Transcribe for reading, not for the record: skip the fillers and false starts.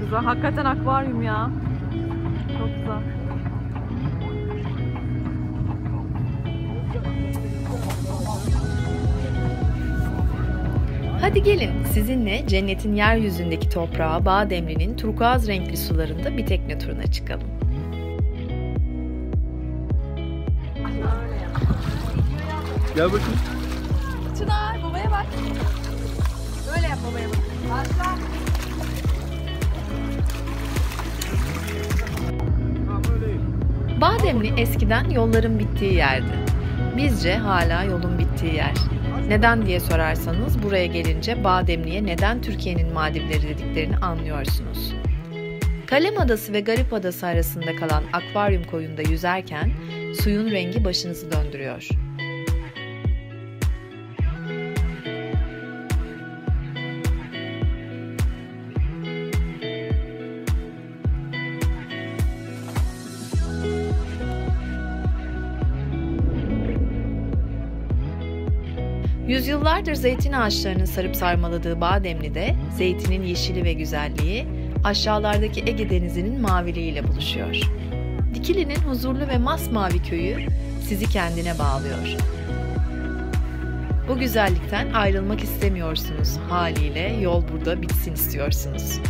güzel. Hakikaten akvaryum ya. Çok güzel. Hadi gelin sizinle cennetin yeryüzündeki toprağı Bademli'nin turkuaz renkli sularında bir tekne turuna çıkalım. Gel bakayım. Çınar babaya bak. Böyle yap babaya bak. Başla. Bademli eskiden yolların bittiği yerdi. Bizce hala yolun bittiği yer. Neden diye sorarsanız buraya gelince Bademli'ye neden Türkiye'nin Maldivleri dediklerini anlıyorsunuz. Kalem Adası ve Garip Adası arasında kalan akvaryum koyunda yüzerken suyun rengi başınızı döndürüyor. Yüzyıllardır zeytin ağaçlarının sarıp sarmaladığı Bademli'de zeytinin yeşili ve güzelliği aşağılardaki Ege Denizi'nin maviliğiyle buluşuyor. Dikili'nin huzurlu ve masmavi köyü sizi kendine bağlıyor. Bu güzellikten ayrılmak istemiyorsunuz, haliyle yol burada bitsin istiyorsunuz.